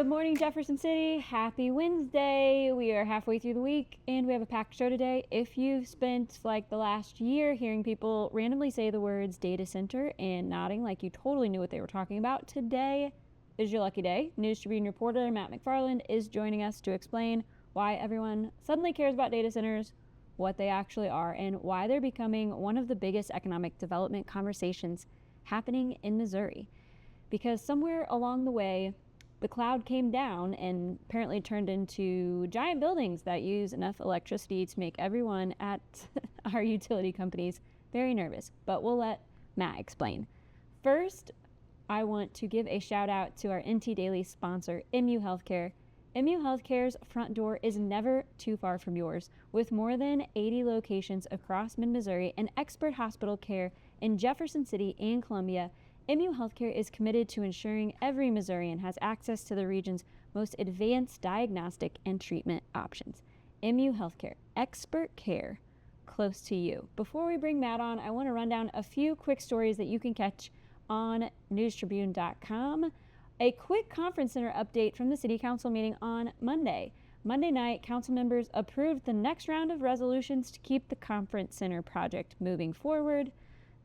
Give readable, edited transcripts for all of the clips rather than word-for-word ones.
Good morning, Jefferson City. Happy Wednesday. We are halfway through the week and we have a packed show today. If you've spent like the last year hearing people randomly say the words data center and nodding like you totally knew what they were talking about, today is your lucky day. News Tribune reporter Matt McFarland is joining us to explain why everyone suddenly cares about data centers, what they actually are, and why they're becoming one of the biggest economic development conversations happening in Missouri. Because somewhere along the way, the cloud came down and apparently turned into giant buildings that use enough electricity to make everyone at our utility companies very nervous. But we'll let Matt explain. First, I want to give a shout out to our NT Daily sponsor, MU Healthcare. MU Healthcare's front door is never too far from yours. With more than 80 locations across mid-Missouri and expert hospital care in Jefferson City and Columbia, MU Healthcare is committed to ensuring every Missourian has access to the region's most advanced diagnostic and treatment options. MU Healthcare, expert care close to you. Before we bring Matt on, I want to run down a few quick stories that you can catch on newstribune.com. A quick conference center update from the City Council meeting on Monday. Monday night, council members approved the next round of resolutions to keep the conference center project moving forward.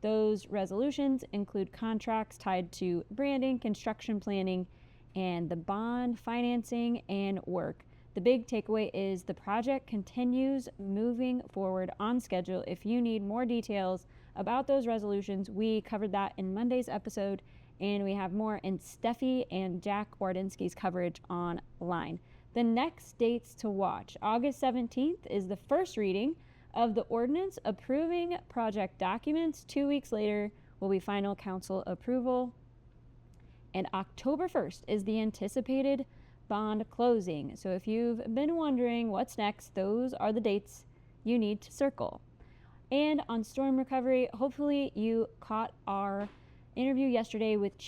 Those resolutions include contracts tied to branding, construction planning, and the bond financing and work. The big takeaway is the project continues moving forward on schedule. If you need more details about those resolutions, we covered that in Monday's episode, and we have more in Steffi and Jack Wardinsky's coverage online. The next dates to watch: August 17th is the first reading of the ordinance approving project documents. 2 weeks later will be final council approval. And October 1st is the anticipated bond closing. So if you've been wondering what's next, those are the dates you need to circle. And on storm recovery, hopefully you caught our interview yesterday with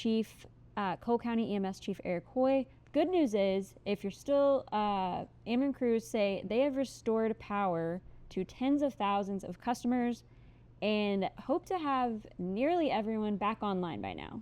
Cole County EMS Chief Eric Hoy. Good news is, if you're still, Ameren crews say they have restored power to tens of thousands of customers and hope to have nearly everyone back online by now.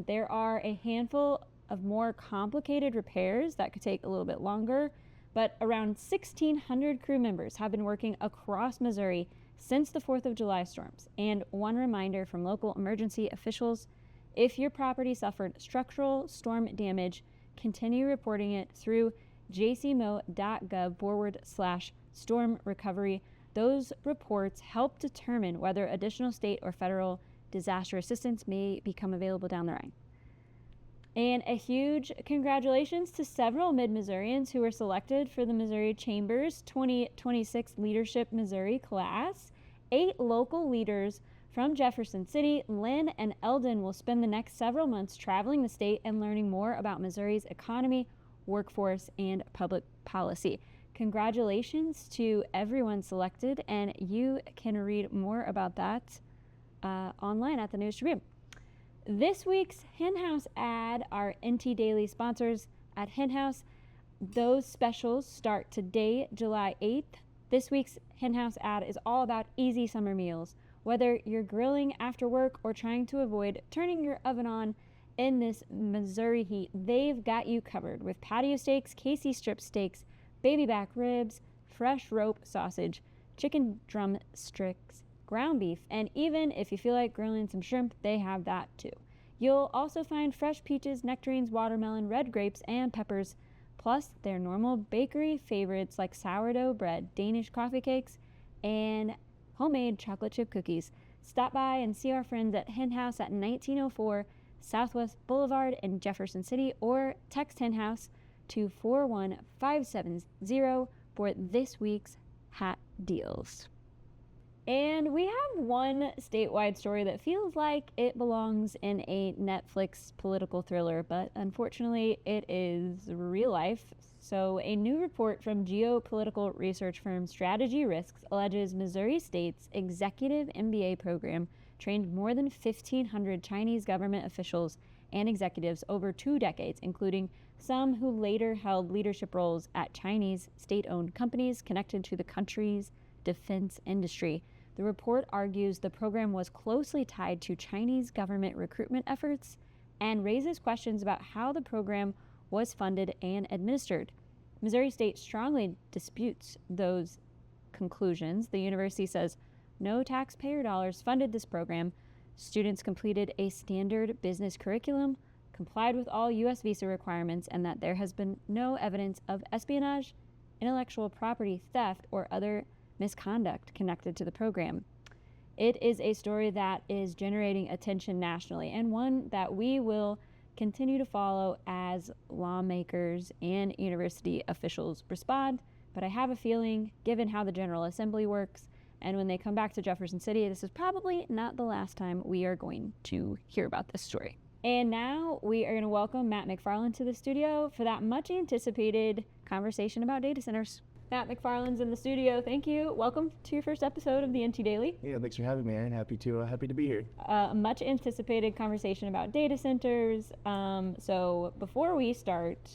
There are a handful of more complicated repairs that could take a little bit longer, but around 1,600 crew members have been working across Missouri since the 4th of July storms. And one reminder from local emergency officials: if your property suffered structural storm damage, continue reporting it through jcmo.gov/storm recovery. Those reports help determine whether additional state or federal disaster assistance may become available down the line. And a huge congratulations to several Mid-Missourians who were selected for the Missouri Chamber's 2026 Leadership Missouri class. 8 local leaders from Jefferson City, Lynn, and Eldon will spend the next several months traveling the state and learning more about Missouri's economy, workforce, and public policy. Congratulations to everyone selected, and you can read more about that online at the News Tribune. This week's Hen House ad, our NT Daily sponsors at Hen House, those specials start today, July 8th. This week's Hen House ad is all about easy summer meals. Whether you're grilling after work or trying to avoid turning your oven on in this Missouri heat, they've got you covered with patio steaks, KC strip steaks, baby back ribs, fresh rope sausage, chicken drumsticks, ground beef, and even if you feel like grilling some shrimp, they have that too. You'll also find fresh peaches, nectarines, watermelon, red grapes, and peppers, plus their normal bakery favorites like sourdough bread, Danish coffee cakes, and homemade chocolate chip cookies. Stop by and see our friends at Hen House at 1904 Southwest Boulevard in Jefferson City, or text Hen House to 41570 for this week's hot deals. And we have one statewide story that feels like it belongs in a Netflix political thriller, but unfortunately it is real life. So a new report from geopolitical research firm Strategy Risks alleges Missouri State's executive MBA program trained more than 1,500 Chinese government officials and executives over 2 decades, including some who later held leadership roles at Chinese state-owned companies connected to the country's defense industry. The report argues the program was closely tied to Chinese government recruitment efforts and raises questions about how the program was funded and administered. Missouri State strongly disputes those conclusions. The university says no taxpayer dollars funded this program. Students completed a standard business curriculum, complied with all U.S. visa requirements, and that there has been no evidence of espionage, intellectual property theft, or other misconduct connected to the program. It is a story that is generating attention nationally, and one that we will continue to follow as lawmakers and university officials respond. But I have a feeling, given how the General Assembly works, and when they come back to Jefferson City, this is probably not the last time we are going to hear about this story. And now we are going to welcome Matt McFarland to the studio for that much anticipated conversation about data centers. Matt McFarland's in the studio. Thank you. Welcome to your first episode of the NT Daily. Yeah, thanks for having me, Aaron. Happy to be here. Much anticipated conversation about data centers. So before we start,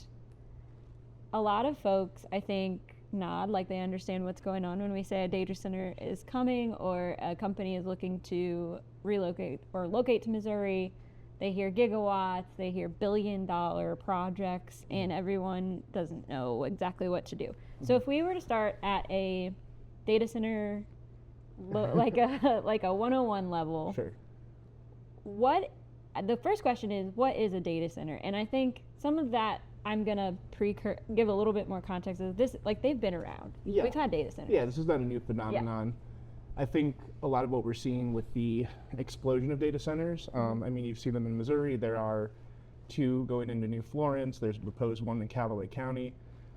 a lot of folks, I think, nod like they understand what's going on when we say a data center is coming or a company is looking to relocate or locate to Missouri. They hear gigawatts, they hear billion-dollar projects, and everyone doesn't know exactly what to do. So if we were to start at a data center, like a 101 level, Sure. The first question is, what is a data center? And I think some of that I'm gonna give a little bit more context of this. Like, they've been around. Yeah. We've had data centers. Yeah, this is not a new phenomenon. Yeah. I think a lot of what we're seeing with the explosion of data centers, I mean, you've seen them in Missouri. There are 2 going into New Florence. There's a proposed one in Callaway County.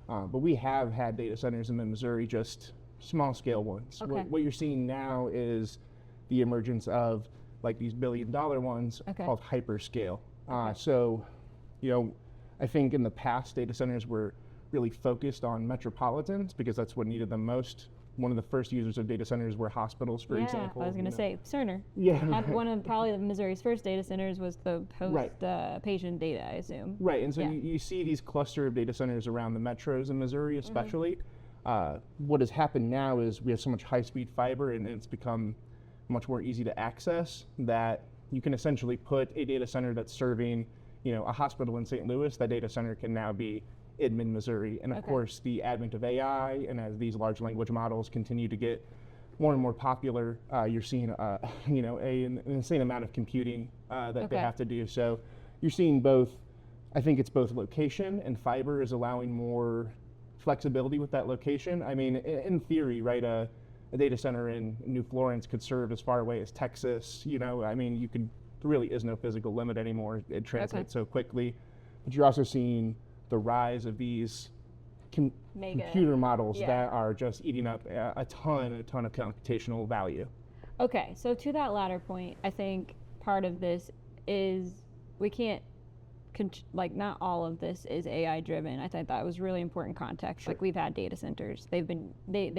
But we have had data centers in Missouri, just small scale ones. Okay. What you're seeing now is the emergence of like these billion-dollar ones called hyperscale. So, you know, I think in the past, data centers were really focused on metropolitans because that's what needed them most. One of the first users of data centers were hospitals, for example. I was going to say Cerner. Yeah. One of probably Missouri's first data centers was the patient data, I assume. Right, and so you see these cluster of data centers around the metros in Missouri especially. What has happened now is we have so much high-speed fiber and it's become much more easy to access that you can essentially put a data center that's serving, you know, a hospital in St. Louis. That data center can now be in Missouri. And of course, the advent of AI, and as these large language models continue to get more and more popular, you're seeing, you know, an insane amount of computing that they have to do. So you're seeing both. I think it's both location and fiber is allowing more flexibility with that location. I mean, in theory, right, a data center in New Florence could serve as far away as Texas. You know, I mean, there really is no physical limit anymore. It translates so quickly. But you're also seeing the rise of these computer models that are just eating up a ton of computational value. Okay, so to that latter point, I think part of this is we can't, not all of this is AI driven. I thought that was really important context. Sure. Like, we've had data centers. They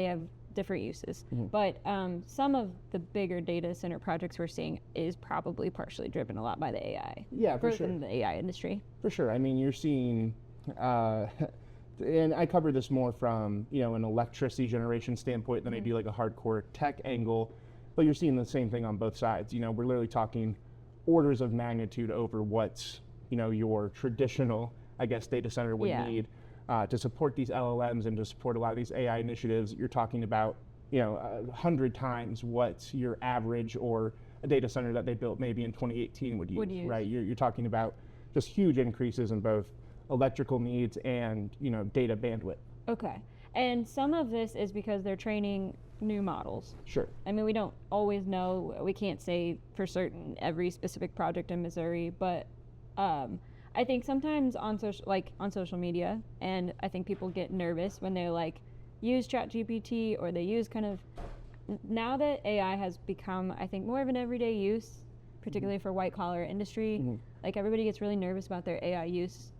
have different uses. But some of the bigger data center projects we're seeing is probably partially driven a lot by the AI. Yeah, for sure. In the AI industry. For sure. I mean, you're seeing, and I cover this more from, you know, an electricity generation standpoint than I do like a hardcore tech angle, but you're seeing the same thing on both sides. You know, we're literally talking orders of magnitude over what, you know, your traditional, I guess, data center would need. To support these LLMs and to support a lot of these AI initiatives. You're talking about, you know, 100 times what your average or a data center that they built maybe in 2018 would use. Right? You're talking about just huge increases in both electrical needs and, you know, data bandwidth. Okay. And some of this is because they're training new models. Sure. I mean, we don't always know. We can't say for certain every specific project in Missouri, but I think sometimes on social media, and I think people get nervous when they use ChatGPT or they use now that AI has become, I think, more of an everyday use, particularly for white collar industry, like everybody gets really nervous about their AI use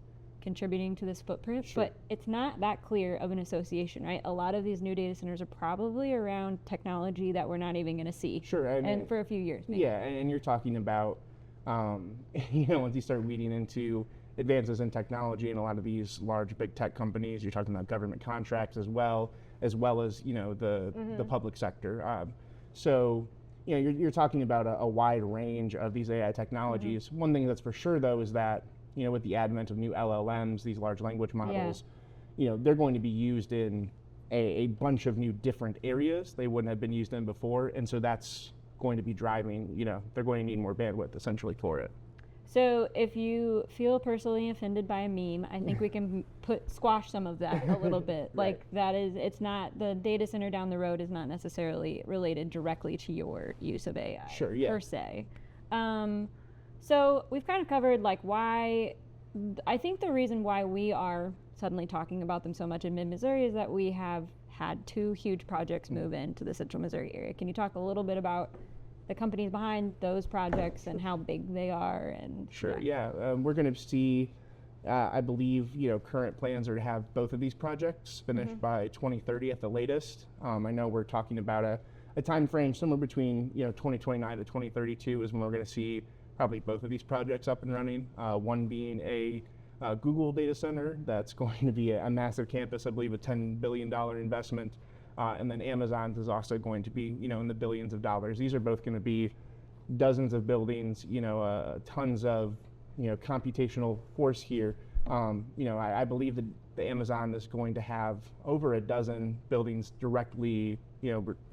contributing to this footprint, but it's not that clear of an association, right? A lot of these new data centers are probably around technology that we're not even going to see. Sure. And for a few years, maybe. Yeah, and you're talking about, you know, once you start weeding into advances in technology and a lot of these large big tech companies, you're talking about government contracts as well as, you know, the public sector. So, you know, you're talking about a wide range of these AI technologies. One thing that's for sure, though, is that with the advent of new LLMs, these large language models, they're going to be used in a bunch of new different areas they wouldn't have been used in before. And so that's going to be driving, they're going to need more bandwidth essentially for it. So if you feel personally offended by a meme, I think we can squash some of that a little bit. Like it's not, the data center down the road is not necessarily related directly to your use of AI per se. So we've kind of covered like why, I think the reason why we are suddenly talking about them so much in mid-Missouri is that we have had 2 huge projects move into the central Missouri area. Can you talk a little bit about the companies behind those projects and how big they are? And we're going to see, I believe, current plans are to have both of these projects finished by 2030 at the latest. I know we're talking about a time frame somewhere between 2029 to 2032 is when we're going to see probably both of these projects up and running. One being a Google data center that's going to be a massive campus, I believe a $10 billion investment. And then Amazon's is also going to be, in the billions of dollars. These are both going to be dozens of buildings, tons of, computational force here. I believe that the Amazon is going to have over a dozen buildings directly,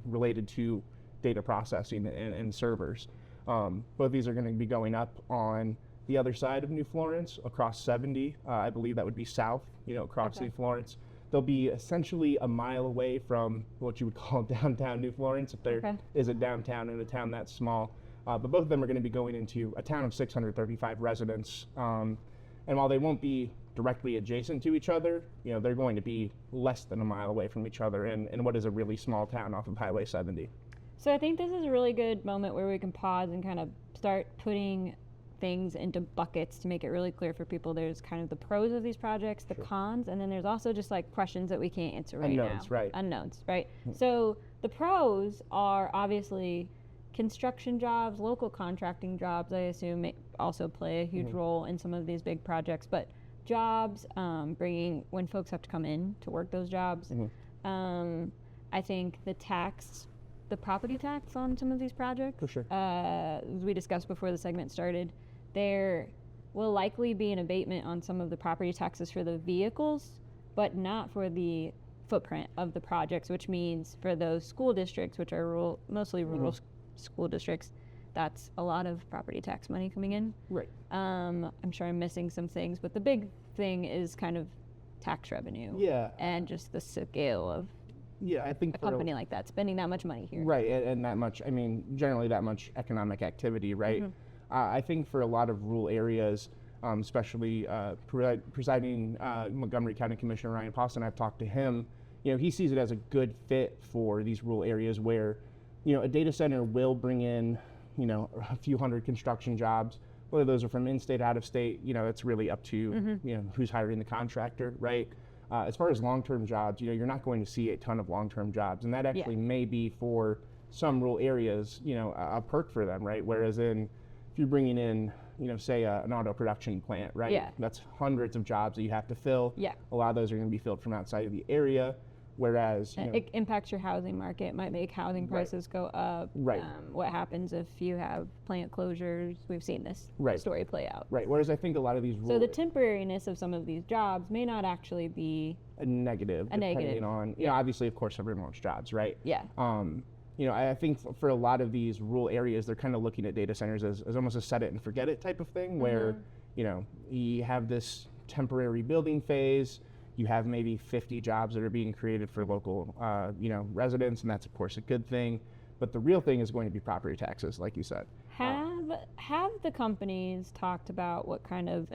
related to data processing and servers. Both these are going to be going up on the other side of New Florence, across 70. I believe that would be south, across New Florence. They'll be essentially a mile away from what you would call downtown New Florence, if there is a downtown in a town that small. But both of them are going to be going into a town of 635 residents. And while they won't be directly adjacent to each other, they're going to be less than a mile away from each other in what is a really small town off of Highway 70. So I think this is a really good moment where we can pause and kind of start putting things into buckets to make it really clear for people. There's kind of the pros of these projects, the cons, and then there's also just like questions that we can't answer right now. Unknowns, right? So the pros are obviously construction jobs, local contracting jobs, I assume also play a huge role in some of these big projects, but jobs, bringing when folks have to come in to work those jobs. I think the property tax on some of these projects, as we discussed before the segment started, there will likely be an abatement on some of the property taxes for the vehicles, but not for the footprint of the projects, which means for those school districts, which are mostly rural school districts, that's a lot of property tax money coming in. I'm sure I'm missing some things, but the big thing is kind of tax revenue. And just the scale of I think a company like that spending that much money here. And that much, generally that much economic activity, I think for a lot of rural areas, especially presiding Montgomery County Commissioner Ryan Poston, I've talked to him, he sees it as a good fit for these rural areas where, a data center will bring in, a few hundred construction jobs. Whether those are from in-state, out-of-state, it's really up to, who's hiring the contractor, as far as long-term jobs, you're not going to see a ton of long-term jobs, and that actually may be for some rural areas, a perk for them, Whereas if you're bringing in, say an auto production plant, that's hundreds of jobs that you have to fill. A lot of those are going to be filled from outside of the area, whereas it impacts your housing market. It might make housing prices go up. What happens if you have plant closures? We've seen this story play out. Whereas I think a lot of these so the temporariness of some of these jobs may not actually be a negative, depending on obviously, of course, everyone wants jobs, I think for a lot of these rural areas, they're kind of looking at data centers as almost a set it and forget it type of thing, where you have this temporary building phase. You have maybe 50 jobs that are being created for local, residents, and that's of course a good thing. But the real thing is going to be property taxes, like you said. Have the companies talked about what kind of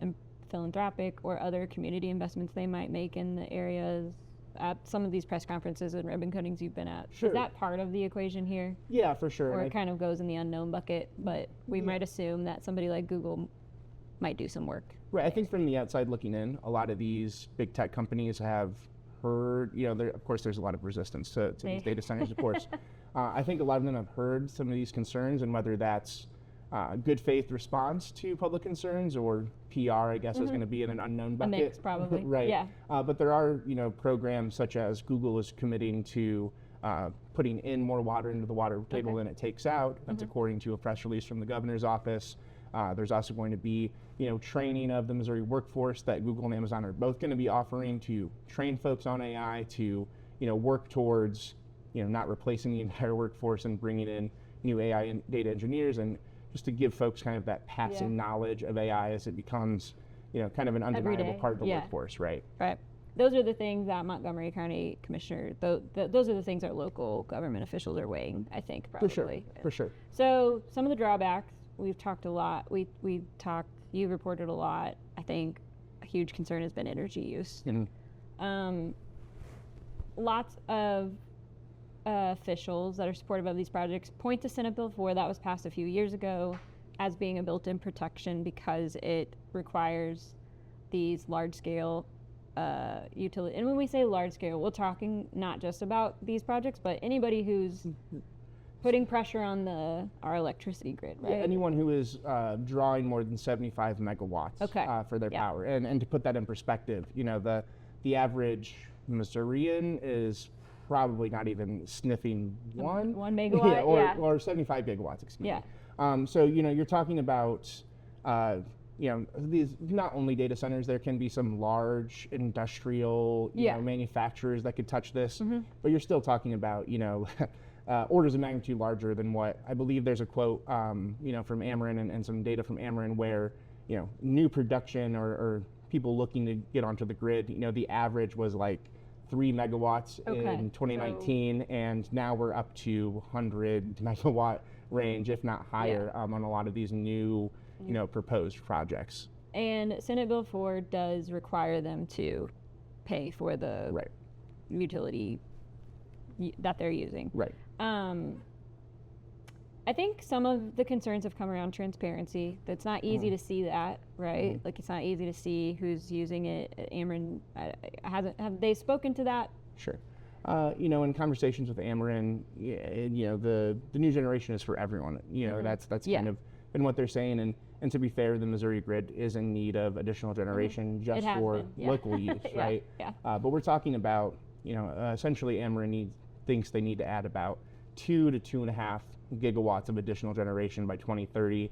philanthropic or other community investments they might make in the areas at some of these press conferences and ribbon cuttings you've been at? Is that part of the equation here? Yeah, for sure. Or it kind of goes in the unknown bucket, but we might assume that somebody like Google might do some work. I think from the outside looking in, a lot of these big tech companies have heard, of course there's a lot of resistance to these data centers, of course. I think a lot of them have heard some of these concerns, and whether that's good faith response to public concerns or PR, I guess, is going to be in an unknown bucket. A mix, probably. But there are, programs such as Google is committing to putting in more water into the water table than it takes out. That's according to a press release from the governor's office. There's also going to be, training of the Missouri workforce that Google and Amazon are both going to be offering to train folks on AI to, work towards, not replacing the entire workforce and bringing in new AI and data engineers, and just to give folks kind of that passing knowledge of AI as it becomes, kind of an undeniable part of the workforce, right? Right. Those are the things that Montgomery County Commissioner, those are the things that local government officials are weighing, I think, probably. For sure. So some of the drawbacks, we've talked a lot. You reported a lot. I think a huge concern has been energy use. Lots of officials that are supportive of these projects point to Senate Bill 4 that was passed a few years ago as being a built-in protection because it requires these large-scale utility. And when we say large-scale, we're talking not just about these projects, but anybody who's putting pressure on our electricity grid, right? Yeah, anyone who is drawing more than 75 megawatts for their power. And to put that in perspective, the average Missourian is probably not even sniffing 1 megawatt, or 75 gigawatts, excuse me. So, you're talking about, these not only data centers, there can be some large industrial manufacturers that could touch this, but you're still talking about, orders of magnitude larger than what I believe there's a quote, from Ameren and some data from Ameren where, new production or people looking to get onto the grid, the average was like 3 megawatts in 2019, and now we're up to 100 megawatt range, if not higher, on a lot of these new, proposed projects. And Senate Bill 4 does require them to pay for the utility that they're using. Right. I think some of the concerns have come around transparency. It's not easy to see that, right? Like, it's not easy to see who's using it. Ameren, have they spoken to that? Sure. In conversations with Ameren, the new generation is for everyone. That's kind of been what they're saying. And to be fair, the Missouri grid is in need of additional generation just for local use, right? But we're talking about, essentially Ameren thinks they need to add about 2 to 2.5 gigawatts of additional generation by 2030.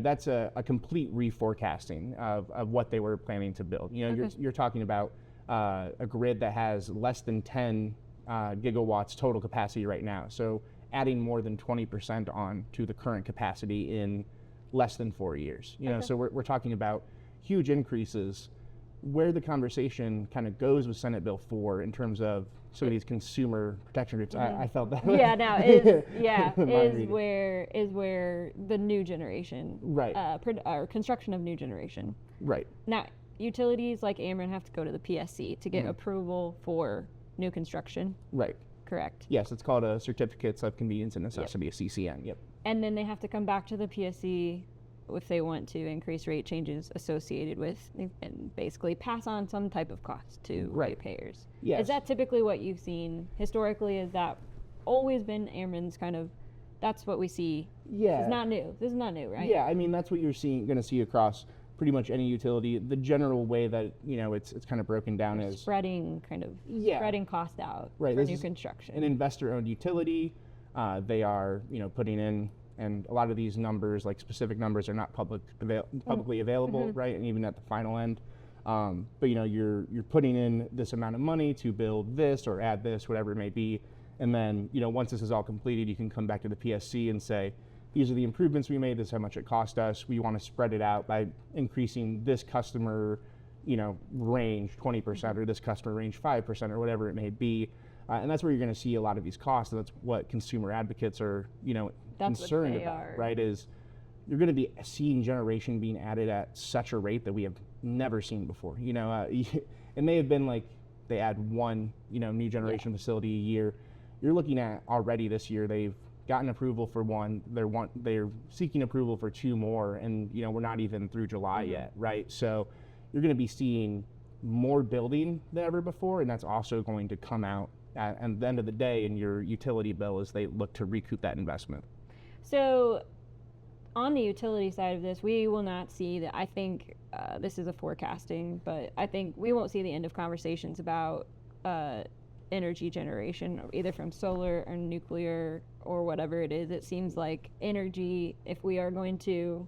That's a complete reforecasting of what they were planning to build. You're talking about a grid that has less than 10 gigawatts total capacity right now. So adding more than 20% on to the current capacity in less than 4 years. So we're talking about huge increases. Where the conversation kind of goes with Senate Bill 4 in terms of some of these consumer protection groups, I felt that. Is where the new generation, or construction of new generation. Right. Now, utilities like Ameren have to go to the PSC to get approval for new construction. Right. Correct. Yes, it's called a Certificates of Convenience and Necessity, a CCN. Yep. And then they have to come back to the PSC if they want to increase rate changes associated with, and basically pass on some type of cost to ratepayers. Yes. Is that typically what you've seen historically? Is that always been Ameren's kind of, that's what we see? Yeah. It's not new. This is not new, right? Yeah, I mean, that's what you're going to see across pretty much any utility. The general way that, it's kind of broken down is spreading cost out for new construction. An investor-owned utility. They are, putting in, and a lot of these numbers, like specific numbers, are not publicly available, right? And even at the final end, but you're putting in this amount of money to build this or add this, whatever it may be, and then once this is all completed, you can come back to the PSC and say, these are the improvements we made. This is how much it cost us. We want to spread it out by increasing this customer, range 20%, or this customer range 5%, or whatever it may be. And that's where you're going to see a lot of these costs, and that's what consumer advocates are, concerned about, right? Is you're going to be seeing generation being added at such a rate that we have never seen before. It may have been like they add one, new generation facility a year. You're looking at already this year they've gotten approval for one. They're seeking approval for 2 more, and we're not even through July yet, right? So you're going to be seeing more building than ever before, and that's also going to come out at the end of the day in your utility bill as they look to recoup that investment. So on the utility side of this, we will not see that. I think this is a forecasting, but I think we won't see the end of conversations about energy generation, either from solar or nuclear or whatever it is. It seems like energy, if we are going to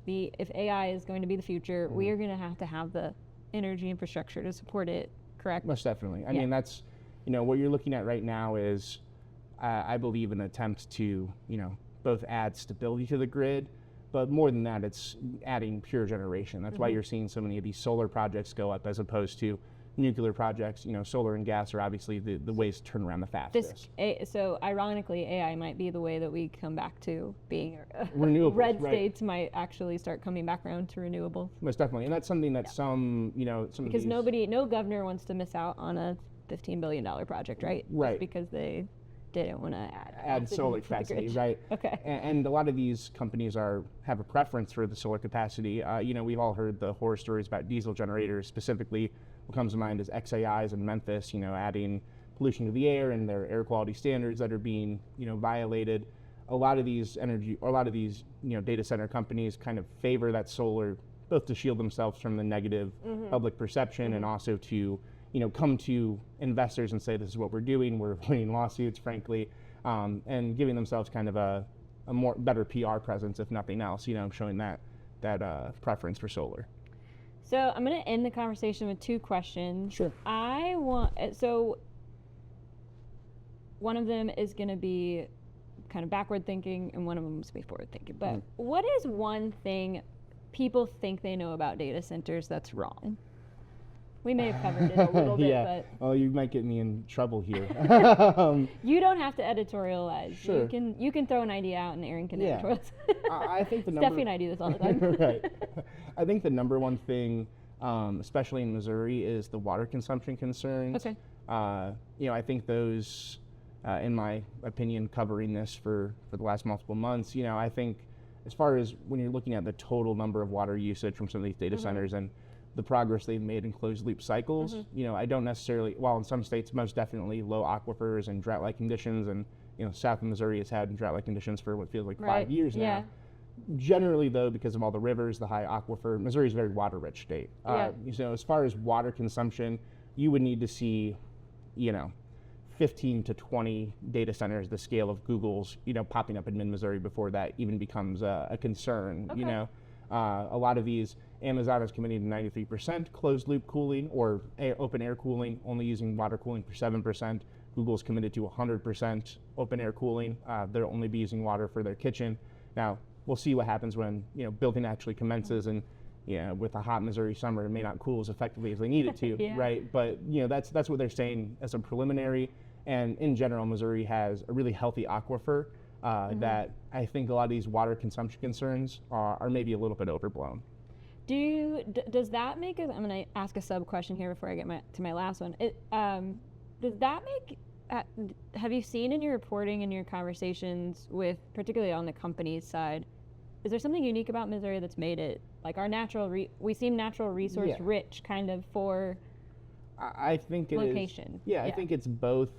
if AI is going to be the future, we are going to have the energy infrastructure to support it, correct? Most definitely. I Yeah. mean, that's, what you're looking at right now is, I believe, an attempt to, both add stability to the grid, but more than that, it's adding pure generation. That's why you're seeing so many of these solar projects go up as opposed to nuclear projects. Solar and gas are obviously the ways to turn around the fastest. So ironically, AI might be the way that we come back to being Renewables, red right. states might actually start coming back around to renewables. Most definitely, and that's something that some of Because these, no governor wants to miss out on a $15 billion project, right? Right. Just because they didn't want to add solar to the grid. capacity, right? Okay. And a lot of these companies have a preference for the solar capacity. We've all heard the horror stories about diesel generators. Specifically, what comes to mind is XAIs in Memphis, adding pollution to the air and their air quality standards that are being, violated. A lot of these data center companies kind of favor that solar, both to shield themselves from the negative public perception and also to, come to investors and say, this is what we're doing. We're avoiding lawsuits, frankly, and giving themselves kind of a better PR presence, if nothing else, showing that preference for solar. So I'm going to end the conversation with two questions. Sure. So one of them is going to be kind of backward thinking and one of them is be forward thinking. But what is one thing people think they know about data centers that's wrong? We may have covered it a little bit, Yeah. but Oh, you might get me in trouble here. you don't have to editorialize. Sure. You can throw an idea out and Aaron can Yeah. editorialize. I think the Steffi number. and I do this all the time. Right. I think the number one thing, especially in Missouri, is the water consumption concerns. Okay. I think those, in my opinion, covering this for the last multiple months, I think as far as when you're looking at the total number of water usage from some of these data centers and the progress they've made in closed loop cycles, I don't necessarily, while in some states, most definitely low aquifers and drought-like conditions, and, south of Missouri has had drought-like conditions for what feels like 5 years now. Yeah. Generally, though, because of all the rivers, the high aquifer, Missouri is a very water-rich state. Yeah. As far as water consumption, you would need to see, 15 to 20 data centers the scale of Google's, popping up in mid-Missouri before that even becomes a concern. Okay. A lot of these, Amazon is committing to 93% closed-loop cooling or open-air cooling, only using water cooling for 7%. Google's committed to 100% open-air cooling. They'll only be using water for their kitchen. Now, we'll see what happens when building actually commences, and with a hot Missouri summer, it may not cool as effectively as they need it to, Yeah. right? But that's what they're saying as a preliminary. And in general, Missouri has a really healthy aquifer that I think a lot of these water consumption concerns are maybe a little bit overblown. Does that make I'm going to ask a sub question here before I get to my last one. Does that make have you seen in your reporting and your conversations with, particularly on the company's side, is there something unique about Missouri that's made it like our we seem natural resource rich kind of for I think it location? is. Yeah, I think it's both.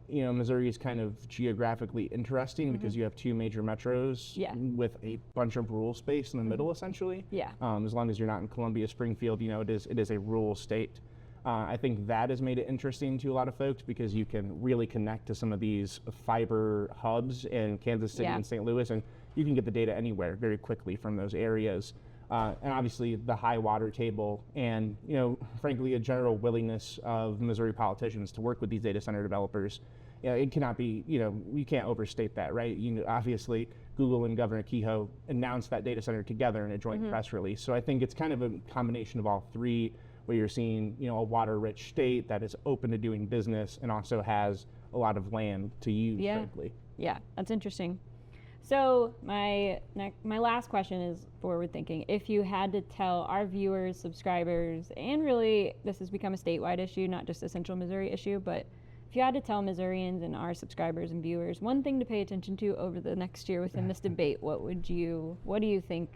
Missouri is kind of geographically interesting because you have two major metros with a bunch of rural space in the middle, essentially. Yeah. As long as you're not in Columbia, Springfield, it is a rural state. I think that has made it interesting to a lot of folks because you can really connect to some of these fiber hubs in Kansas City and St. Louis, and you can get the data anywhere very quickly from those areas. And obviously the high water table and, frankly, a general willingness of Missouri politicians to work with these data center developers. It cannot be, you can't overstate that, right? Obviously, Google and Governor Kehoe announced that data center together in a joint press release. So I think it's kind of a combination of all three, where you're seeing, a water-rich state that is open to doing business and also has a lot of land to use, frankly. Yeah, that's interesting. So my last question is forward thinking. If you had to tell our viewers, subscribers, and really this has become a statewide issue, not just a Central Missouri issue, but if you had to tell Missourians and our subscribers and viewers one thing to pay attention to over the next year within this debate, what do you think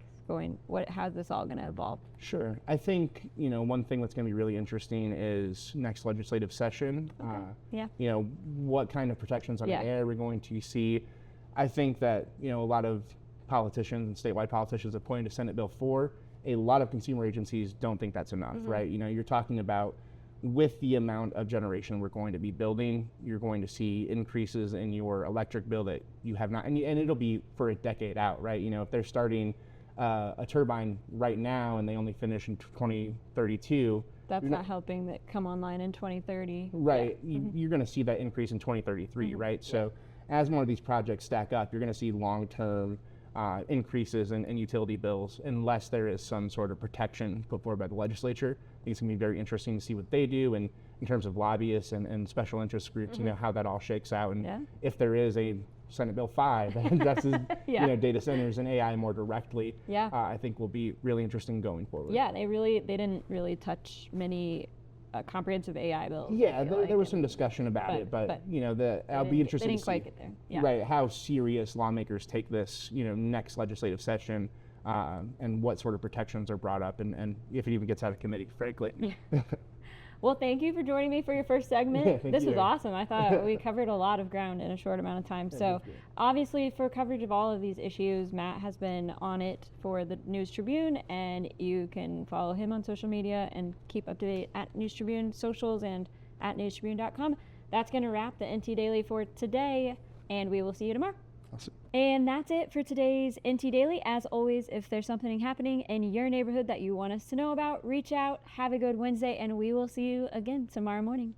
how's this all going to evolve? Sure. I think, one thing that's going to be really interesting is next legislative session. What kind of protections on the air we're going to see. I think that, a lot of politicians and statewide politicians have pointed to Senate Bill 4. A lot of consumer agencies don't think that's enough, right? You're talking about with the amount of generation we're going to be building, you're going to see increases in your electric bill that you have not, and it'll be for a decade out, right? If they're starting a turbine right now and they only finish in 2032, That's not helping that come online in 2030. right? You're going to see that increase in 2033, right? So as more of these projects stack up, you're going to see long-term increases in utility bills unless there is some sort of protection put forward by the legislature. I think it's going to be very interesting to see what they do, and in terms of lobbyists and special interest groups, you know, how that all shakes out, and if there is a Senate Bill 5 that addresses you know, data centers and AI more directly, I think will be really interesting going forward. Yeah, they didn't really touch many comprehensive AI bills. Yeah, there was some discussion about it, but you know, I'll be interested they to didn't quite see, get there. Yeah. right, how serious lawmakers take this, you know, next legislative session, and what sort of protections are brought up, and if it even gets out of committee, frankly. Well, thank you for joining me for your first segment. Thank This was you. awesome. I thought we covered a lot of ground in a short amount of time. So obviously for coverage of all of these issues, Matt has been on it for the News Tribune, and you can follow him on social media and keep up to date at News Tribune socials and at newstribune.com. That's going to wrap the NT Daily for today, and we will see you tomorrow. Awesome. And that's it for today's NT Daily. As always, if there's something happening in your neighborhood that you want us to know about, reach out. Have a good Wednesday, and we will see you again tomorrow morning.